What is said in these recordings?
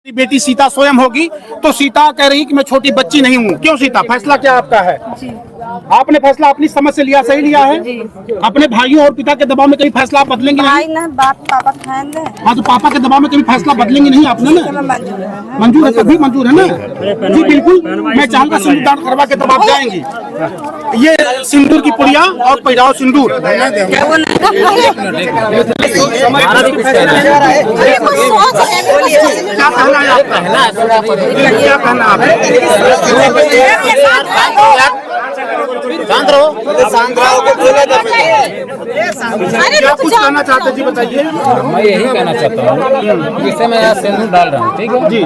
बेटी सीता स्वयं होगी तो सीता कह रही कि मैं छोटी बच्ची नहीं हूँ। क्यों सीता, फैसला क्या आपका है? आपने फैसला अपनी समझ से लिया, सही लिया है? अपने भाइयों और पिता के दबाव में कभी फैसला आप बदलेंगे नहीं? हाँ, तो पापा के दबाव में कभी फैसला बदलेंगे नहीं आपने ना? मंजूर है, तभी मंजूर है ना? जी बिल्कुल, मैं चाहूंगा सिंदूर दान करवा के तब आप जाएंगी। ये सिंदूर की पुड़िया और पहिराव सिंदूर। क्या कहना है आपका? क्या कहना आप? क्या कुछ कहना चाहते जी, बताइए। मैं यही कहना चाहता हूँ, जैसे मैं यहाँ सिंदूर डाल रहा हूँ, ठीक है जी,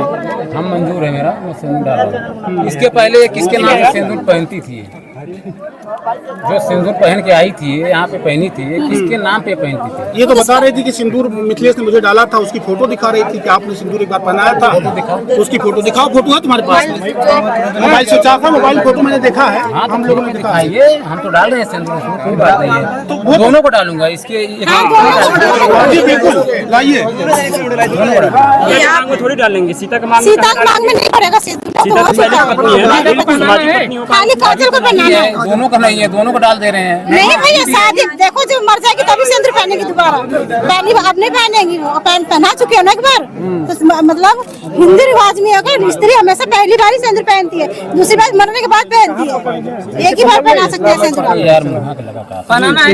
हम मंजूर है मेरा, मैं सिंदूर डाल रहा हूँ। इसके पहले किसके नाम से सिंदूर पहनती थी? जो सिंदूर पहन के आई थी यहाँ पे पहनी थी, किसके नाम पे पहनती थी? ये तो बता रही थी कि सिंदूर मिथिलेश ने मुझे डाला था, उसकी फोटो दिखा रही थी कि आपने सिंदूर एक बार पहनाया था। तो उसकी फोटो दिखाओ, फोटो है तुम्हारे पास? मोबाइल से चाहा, मोबाइल फोटो मैंने देखा है। हाँ, हम लोगों ने देखा है, ये हम तो डाल रहे हैं सिंदूर, उसमें कोई बात नहीं है। तो दोनों को डालूंगा, इसके जी बिल्कुल लाइए। थोड़ी डालेंगे, सीता का मांग में नहीं पड़ेगा। दोनों का नहीं है, दोनों को डाल दे रहे हैं। नहीं भैया, शादी देखो जब मर जाएगी तभी सिंदूर पहनेगी दोबारा, पहली बार अब नहीं पहनेगी। वो पहना चुके हो ना एक बार, तो मतलब हिंदी रिवाज में होगा, स्त्री हमेशा पहली बार ही सिंदूर पहनती है, दूसरी बार मरने के बाद पहनती है। एक ही बार पहना सकते हैं सिंदूर। यार बनाना है,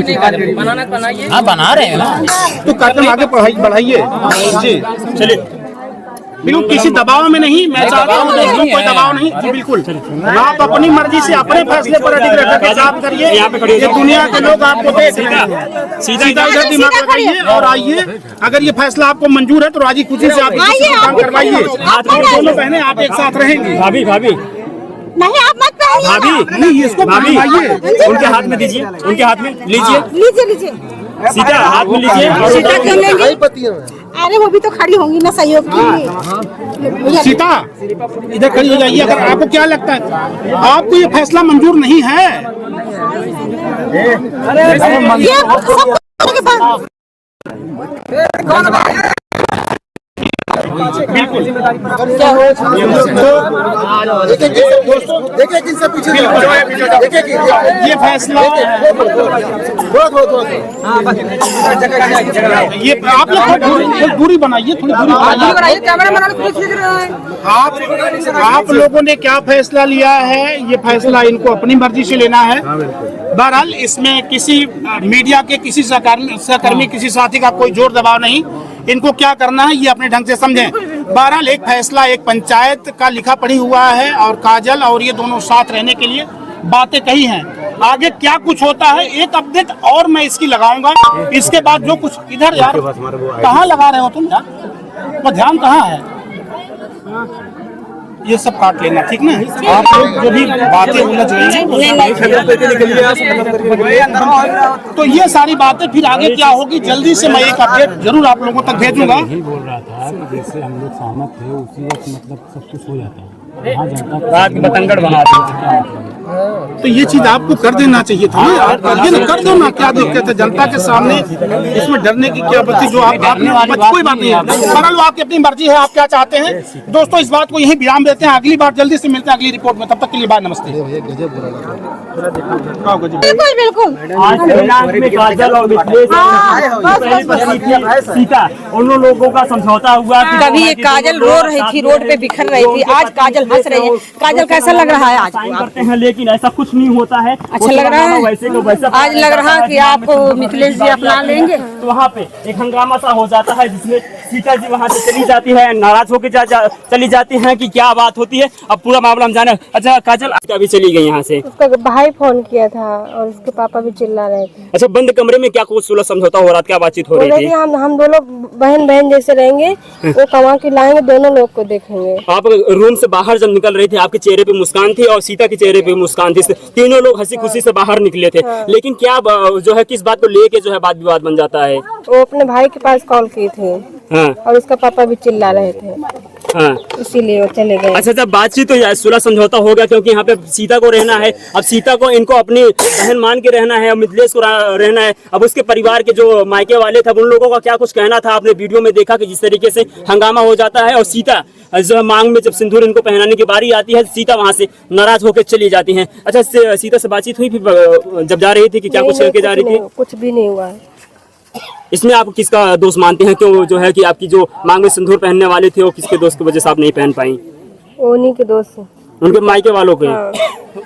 बनाइए। हाँ, बना रहे हैं ना, तो कार्यक्रम आगे बढ़ाइए जी। चलिए, बिल्कुल किसी दबाव में नहीं, मैं चाहता हूँ दोस्तों कोई दबाव नहीं जी, बिल्कुल आप अपनी मर्जी से अपने फैसले पर अडिग रहकर काम करिए। ये दुनिया के लोग आपको देख रहे हैं, सीधा इधर दिमाग लगाइए और आइए। अगर ये फैसला आपको मंजूर है तो राजी खुशी से आप काम करवाइए। दोनों बहनें आप एक साथ रहेंगी। भाभी भाभी नहीं, आप मत पहनिए। भाभी नहीं, इसको बनवाइए, उनके हाथ में दीजिए, उनके हाथ में लीजिए, लीजिए सीता हाथ में लीजिए। सीता क्यों लेंगे? अरे वो भी तो खड़ी होंगी ना सहयोग के लिए। सीता इधर खड़ी हो जाइए। अगर आपको क्या लगता है आपको ये फैसला मंजूर नहीं है? ये सब के बाद बिल्कुल ये फैसला ये आप लोग दूरी बनाइए, थोड़ी दूरी बनाइए। आप लोगों ने क्या फैसला लिया है, ये फैसला इनको अपनी मर्जी से लेना है। बहरहाल इसमें किसी मीडिया के किसी सहकर्मी किसी साथी का कोई जोर दबाव नहीं। इनको क्या करना है ये अपने ढंग से समझें। बहरहाल एक फैसला एक पंचायत का लिखा पढ़ी हुआ है और काजल और ये दोनों साथ रहने के लिए बातें कही हैं। आगे क्या कुछ होता है एक अपडेट और मैं इसकी लगाऊंगा। इसके बाद जो कुछ इधर यार कहाँ लगा रहे हो तुम यार, तो ध्यान कहाँ है? ये सब काट लेना, ठीक ना? आप लोग जो भी बातें उलझ रही हैं तो ये सारी बातें फिर आगे क्या होगी, जल्दी से मैं एक अपडेट जरूर आप लोगों तक भेजूंगा। यही बोल रहा था कि जैसे हम लोग सहमत थे उसी वक्त मतलब सब कुछ हो जाता है। बतंगड़ बना तो ये चीज आपको कर देना चाहिए था ना, आप ये ना कर दो ना, क्या दिक्कत है? जनता के सामने इसमें डरने की क्या बात है? जो आपने कोई बात नहीं है, बहरहाल आपकी अपनी मर्जी है, आप क्या चाहते हैं। दोस्तों इस बात को यही विराम देते हैं, अगली बार जल्दी से मिलते हैं अगली रिपोर्ट में, तब तक के लिए बाय, नमस्ते। बिल्कुल सीता उन लोगों का समझौता हुआ। कभी ये काजल रो रही थी, रोड पे बिखर रही थी, आज काजल हंस रही है। काजल कैसा लग रहा है आज करते हैं, लेकिन ऐसा कुछ नहीं होता है। अच्छा लग रहा है वैसे को वैसा आज लग रहा है कि आप मिथिलेश जी अपना लेंगे। तो वहाँ पे एक हंगामा सा हो जाता है जिसमें सीता जी वहाँ से चली जाती है, नाराज होकर चली जाती हैं कि क्या बात होती है। अब पूरा मामला हम जाने। अच्छा काजल अभी चली गई यहाँ से, उसका भाई फोन किया था और उसके पापा भी चिल्ला रहे थे। अच्छा बंद कमरे में क्या कुछ सुलह समझौता हो रहा था, क्या बातचीत हो रही थी? हम दोनों बहन बहन जैसे रहेंगे, वो कमा के लाएंगे, दोनों लोग को देखेंगे। आप रूम से बाहर जब निकल रहे थे आपके चेहरे पे मुस्कान थी और सीता के चेहरे पे मुस्कान थी, तीनों लोग हंसी खुशी से बाहर निकले थे। लेकिन क्या जो है किस बात को लेके जो है वाद विवाद बन जाता है? वो अपने भाई के पास कॉल की थी हाँ। और उसका पापा भी चिल्ला रहे थे। हाँ। इसीलिए वो चले गए। अच्छा, जब बातचीत तो सुलह समझौता हो गया, क्योंकि यहाँ पे सीता को रहना है। अब सीता को इनको अपनी बहन मान के रहना है, मिथिलेश को रहना है। अब उसके परिवार के जो मायके वाले थे, उन लोगों का क्या कुछ कहना था? आपने वीडियो में देखा कि जिस तरीके से हंगामा हो जाता है, और सीता जो मांग में जब सिंदूर इनको पहनाने की बारी आती है, सीता वहाँ से नाराज होकर चली जाती है। अच्छा, सीता से बातचीत हुई फिर जब जा रही थी कि क्या कुछ करके जा रही थी? कुछ भी नहीं हुआ है। इसमें आप किसका दोष मानते हैं? क्यों जो है कि आपकी जो मांग में सिंदूर पहनने वाले थे, वो किसके दोस्त की वजह से आप नहीं पहन पाई? उन्हीं के दोस्त, उनके मायके वालों के। हाँ।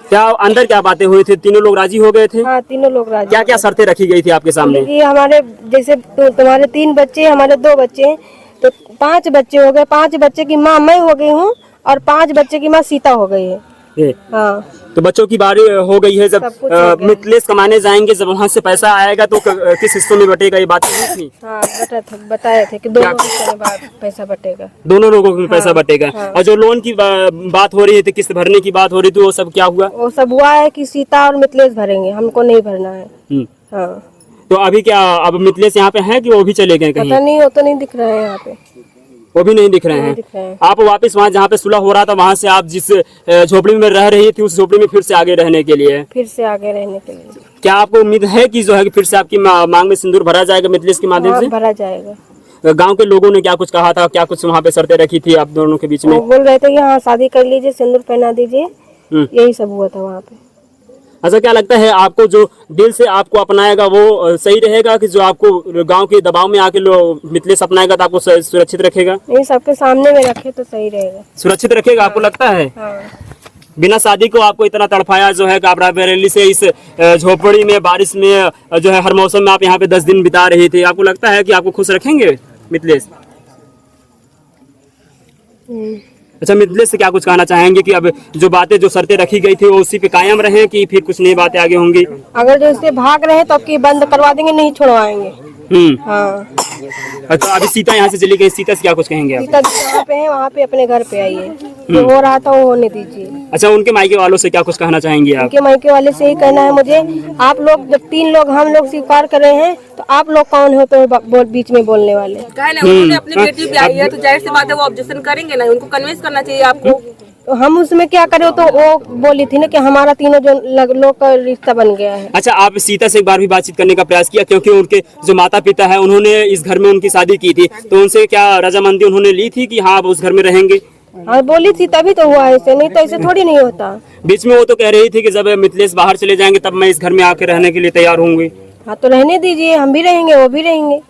क्या अंदर क्या बातें हुई थी? तीनों लोग राजी हो गए थे? हाँ, तीनों लोग राजी। क्या क्या शर्तें रखी गई थी आपके सामने? ये हमारे जैसे तुम्हारे 3 बच्चे, हमारे 2 बच्चे हैं, तो 5 बच्चे हो गए। 5 बच्चे की माँ मैं हो गई हूँ, और 5 बच्चे की माँ सीता हो गई है। हाँ, तो बच्चों की बारी हो गई है। जब मिथिलेश कमाने जाएंगे, जब वहाँ से पैसा आएगा तो किस हिस्सों में बटेगा? ये बात नहीं थी? हाँ, बताए थे कि दोनों हिस्सों में पैसा बटेगा। दोनों लोगों में पैसा बटेगा। और जो लोन की बात हो रही थी, किस्त भरने की बात हो रही थी, वो सब क्या हुआ? वो सब हुआ है कि सीता और मिथिलेश भरेंगे, हमको नहीं भरना है। हाँ। तो अभी क्या, अब मिथिलेश यहाँ पे है कि वो भी चले गए कहीं? पता नहीं, वो तो नहीं दिख रहे हैं यहाँ पे। वो भी नहीं दिख रहे हैं। आप वापस वहाँ जहाँ पे सुलह हो रहा था, वहाँ से आप जिस झोपड़ी में रह रही थी, उस झोपड़ी में फिर से आगे रहने के लिए? फिर से आगे रहने के लिए। क्या आपको उम्मीद है कि जो है कि फिर से आपकी मांग में सिंदूर भरा जाएगा मिथिलेश के माध्यम से? भरा जाएगा। गांव के लोगों ने क्या कुछ कहा था? क्या कुछ वहाँ पे शर्तें रखी थी आप दोनों के बीच में? वो बोल रहे थे कि हाँ, शादी कर लीजिए, सिंदूर पहना दीजिए, यही सब हुआ था वहाँ पे। अच्छा, क्या लगता है आपको, जो दिल से आपको अपनाएगा वो सही रहेगा, कि जो आपको गांव के दबाव में आके मिथिलेश अपनाएगा तो आपको सुरक्षित रखेगा? नहीं, सबके सामने में रखे तो सही रहेगा। सुरक्षित रखेगा आपको लगता है? हाँ। बिना शादी को आपको इतना तड़पाया जो है, आप रायबरेली से इस झोपड़ी में, बारिश में जो है, हर मौसम में आप यहाँ पे 10 दिन बिता रही थी। आपको लगता है कि आपको खुश रखेंगे मिथिलेश? अच्छा, मिथिलेश से क्या कुछ कहना चाहेंगे कि अब जो बातें, जो शर्तें रखी गई थी, वो उसी पे कायम रहे, कि फिर कुछ नई बातें आगे होंगी? अगर जो इससे भाग रहे तो आपकी बंद करवा देंगे, नहीं छुड़वाएंगे। हाँ। अच्छा, अभी सीता यहाँ से चली गई, सीता से क्या कुछ कहेंगे आप? सीता जहाँ पे है वहाँ पे अपने घर पे आई है, जो हो रहा था वो होने दीजिए। अच्छा, उनके मायके वालों से क्या कुछ कहना चाहेंगे आप? उनके मायके वाले से ही कहना है मुझे, आप लोग जब 3 लोग हम लोग स्वीकार कर रहे हैं, तो आप लोग कौन हो तो बीच में बोलने वाले? उन्होंने अपनी बेटी भी आई है, तो जाहिर सी बात है वो ऑब्जेक्शन करेंगे ना, उनको कन्विंस करना चाहिए आपको। तो हम उसमें क्या करें? तो वो बोली थी ना कि हमारा तीनों जो लोग का रिश्ता बन गया है। अच्छा, आप सीता से एक बार भी बातचीत करने का प्रयास किया? क्योंकि उनके जो माता पिता है, उन्होंने इस घर में उनकी शादी की थी, तो उनसे क्या रजामंदी उन्होंने ली थी कि हाँ आप उस घर में रहेंगे? हाँ, बोली थी, तभी तो हुआ ऐसे, नहीं तो ऐसे थोड़ी नहीं होता। बीच में वो तो कह रही थी कि जब मिथिलेश बाहर चले जाएंगे तब मैं इस घर में आके रहने के लिए तैयार होंगी। हाँ, तो रहने दीजिए, हम भी रहेंगे, वो भी रहेंगे।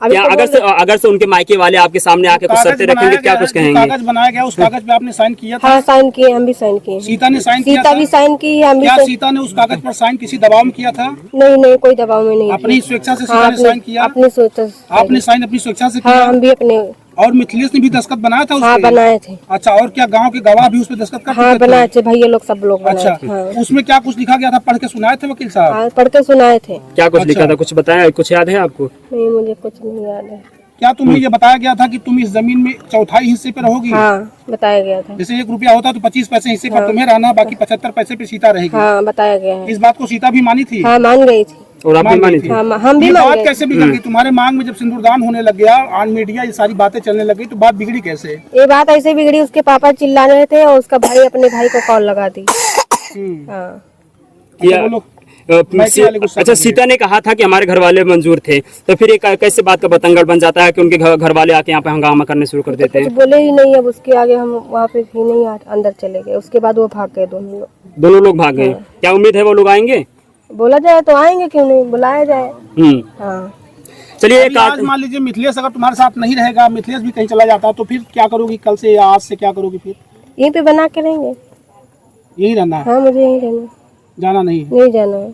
क्या अगर से उनके मायके वाले आपके सामने आके कुछ शर्तें रखेंगे, क्या कुछ कहेंगे? कागज बनाया गया, उस कागज पे आपने साइन किया था? हाँ, साइन किए, हम भी साइन किए। सीता ने साइन किया सीता था? भी साइन की, हम भी। क्या सीता ने उस कागज पर साइन किसी दबाव में किया था? नहीं, कोई दबाव में नहीं। अपनी स्वेच्छा से सीता ने साइन किया? अपनी स्वेच्छा। आपने साइन अपनी स्वेच्छा से हाँ, किया? हम भी अपने। और मिथिलेश ने भी दस्तखत बनाया था? हाँ, बनाए थे। अच्छा, और क्या गांव के गवाह भी उस पर दस्तखत करते थे? हाँ, बनाए थे, भैया लोग सब लोग बनाए अच्छा, थे। हाँ। उसमें क्या कुछ लिखा गया था? पढ़ के सुनाए थे वकील साहब? हाँ, पढ़ के सुनाए थे। क्या कुछ लिखा था? कुछ बताया? कुछ याद है आपको? नहीं, मुझे कुछ नहीं याद है। क्या तुम्हें ये बताया गया था कि तुम इस जमीन में चौथाई हिस्से पे रहोगी? हाँ, बताया गया था। जैसे 1 रुपया होता तो 25 पैसे हिस्से पर तुम्हें रहना, बाकी 75 पैसे पे सीता रहेगी। हाँ, बताया गया है। इस बात को सीता भी मानी थी? हाँ, मान गई थी। और आप भी मानी थी? हाँ, हम भी ये मान बात गए। कैसे बिगड़ गई तुम्हारे मांग में? जब सिंदूरदान होने लग गया, ऑन मीडिया ये सारी बातें चलने लगी, तो बात बिगड़ी कैसे? ये बात ऐसे बिगड़ी, उसके पापा चिल्ला रहे थे और उसका भाई अपने भाई को कॉल लगा दी। हाँ। क्या वो लोग अच्छा, सीता ने कहा था कि हमारे घर वाले मंजूर थे, तो फिर एक कैसे बात का बतंगड़ बन जाता है कि उनके घर वाले आके यहाँ पे हंगामा करने शुरू कर देते हैं? बोले ही नहीं। अब उसके आगे हम वहाँ पे भी नहीं, अंदर चले गए। उसके बाद वो भाग गए, दोनों लोग भाग गए। क्या उम्मीद है वो लोग आएंगे? बोला जाए तो आएंगे, क्यों नहीं, बुलाया जाए। हाँ। चलिए, आज मान लीजिए मिथिलेश अगर तुम्हारे साथ नहीं रहेगा, मिथिलेश भी कहीं चला जाता, तो फिर क्या करोगी? कल से या आज से क्या करोगी? फिर यहीं पे बना के रहेंगे। यही रहना है? हाँ, मुझे यहीं रहना। जाना नहीं? नहीं जाना है।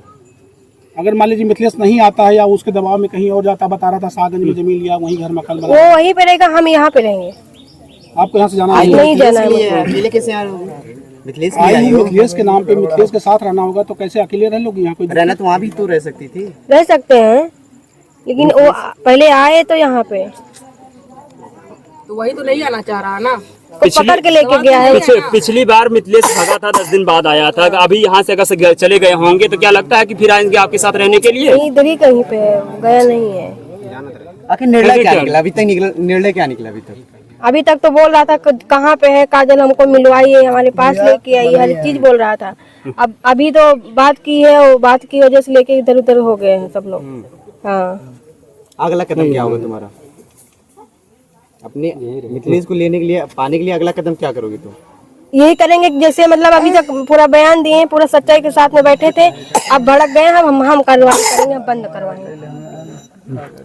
अगर मान लीजिए मिथिलेश नहीं आता है या उसके दबाव में कहीं और जाता, बता रहा था सागंज में जमीन लिया, वहीं घर मकान बना, वो वहीं पे रहेगा, हम यहाँ पे रहेंगे। आपको यहाँ से जाना नहीं जाना है मुझे। अकेले कैसे आ रहे हो? मिथिलेश के नाम पे मिथिलेश के साथ रहना होगा, तो कैसे अकेले रह लोगी? यहाँ कोई रहना तो वहाँ भी तो रह सकती थी। रह सकते हैं, लेकिन वो पहले आए तो यहाँ पे, तो वही तो नहीं आना चाह रहा ना, पकड़ के लेके गया है। पिछली बार मिथिलेश भागा था, 10 दिन बाद आया था। अभी यहाँ से अगर चले गए होंगे तो क्या लगता है कि फिर आएंगे आपके साथ रहने के लिए? नहीं, इधर ही कहीं पे है, गया नहीं है। आखिर निर्णय क्या निकला अभी तक? निर्णय क्या निकला अभी तक? अभी तक तो बोल रहा था कहाँ पे है काजल, हमको मिलवाइए, हमारे पास लेके आइए, हर चीज बोल रहा था। अब अभी तो बात की है, वो बात की वजह से लेके इधर उधर हो गए हैं सब लोग। हाँ, अगला कदम क्या होगा तुम्हारा? अपने मिथिलेश को लेने के लिए, पाने के लिए अगला कदम क्या करोगे तुम? यही करेंगे जैसे मतलब अभी तक पूरा बयान दिए, पूरा सच्चाई के साथ में बैठे थे, अब भड़क गए हम कार्रवाई करेंगे, हम बंद करवाएंगे।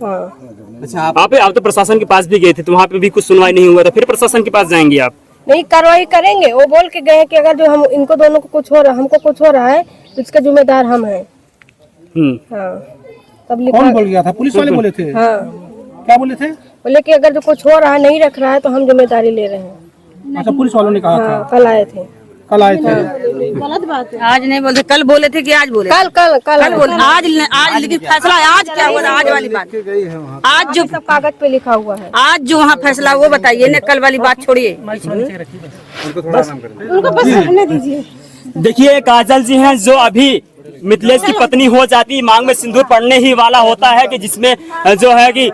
हाँ। अच्छा, आप तो प्रशासन के पास भी गए थे, तो वहाँ पे भी कुछ सुनवाई नहीं हुआ था, फिर प्रशासन के पास जाएंगे आप? नहीं, कार्रवाई करेंगे। वो बोल के गए कि अगर जो हम इनको दोनों को कुछ हो रहा, हमको कुछ हो रहा है तो इसका जिम्मेदार हम हैं। हाँ, तब लिखा। कौन बोल गया था? पुलिस वाले बोले थे? हाँ, क्या बोले थे? बोले कि अगर जो कुछ हो रहा है, नहीं रख रहा है, तो हम जिम्मेदारी ले रहे हैं। अच्छा, पुलिस वालों ने कहा था? कल आए थे। कल आए थे? गलत बात है। आज नहीं बोलते, कल बोले थे कि आज बोले। कल बोले आज लेकिन फैसला आज क्या हुआ? आज वाली बात, आज जो सब कागज पे लिखा हुआ है, आज जो वहाँ फैसला वो बताइए ना, कल वाली बात छोड़िए। उनको बस रहने दीजिए। देखिए, काजल जी हैं जो अभी मिथिलेश की पत्नी हो जाती, मांग में सिंदूर पड़ने ही वाला होता है कि जिसमें जो है कि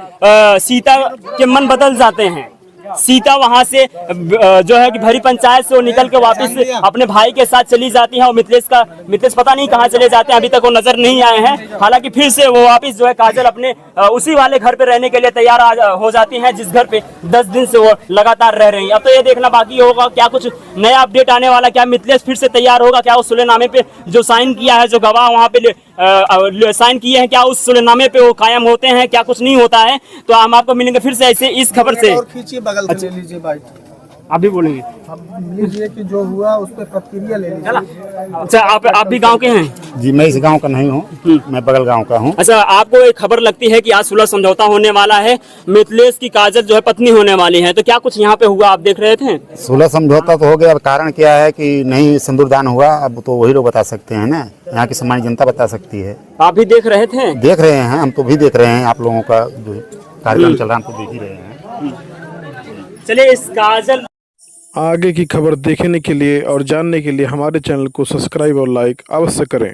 सीता के मन बदल जाते हैं। सीता वहां से जो है कि भरी पंचायत से वो निकल के वापस अपने भाई के साथ चली जाती है और मिथिलेश पता नहीं कहाँ चले जाते हैं, अभी तक वो नजर नहीं आए हैं। हालांकि फिर से वो वापस जो है काजल अपने उसी वाले घर पे रहने के लिए तैयार हो जाती हैं, जिस घर पे 10 दिन से वो लगातार रह रही हैं। अब तो ये देखना बाकी होगा क्या कुछ नया अपडेट आने वाला, क्या मिथिलेश फिर से तैयार होगा, क्या उस सुलेनामे पे जो साइन किया है, जो गवाह वहाँ पे साइन किए हैं, क्या उस सुलेनामे पे वो कायम होते हैं, क्या कुछ नहीं होता है। तो हम आपको मिलेंगे फिर से ऐसे इस खबर से। अच्छा, लीजिए बाइट, अभी बोलेंगे लीजिए कि जो हुआ उस पर प्रतिक्रिया ले लीजिए। अच्छा, आप भी गांव के हैं? जी, मैं इस गांव का नहीं हूँ, मैं बगल गांव का हूँ। अच्छा, आपको एक खबर लगती है कि आज सुलह समझौता होने वाला है, मिथिलेश की काजल जो है पत्नी होने वाली है, तो क्या कुछ यहाँ पे हुआ, आप देख रहे थे? सुलह समझौता तो हो गया, अब कारण क्या है कि नहीं सिंदूरदान हुआ, अब तो वही लोग बता सकते हैं ना, यहाँ की सामान्य जनता बता सकती है। आप भी देख रहे थे? देख रहे हैं, हम तो भी देख रहे हैं, आप लोगों का जो कार्यक्रम चल रहा है हम तो देख ही रहे हैं। चलिए, इस काजल आगे की खबर देखने के लिए और जानने के लिए हमारे चैनल को सब्सक्राइब और लाइक अवश्य करें।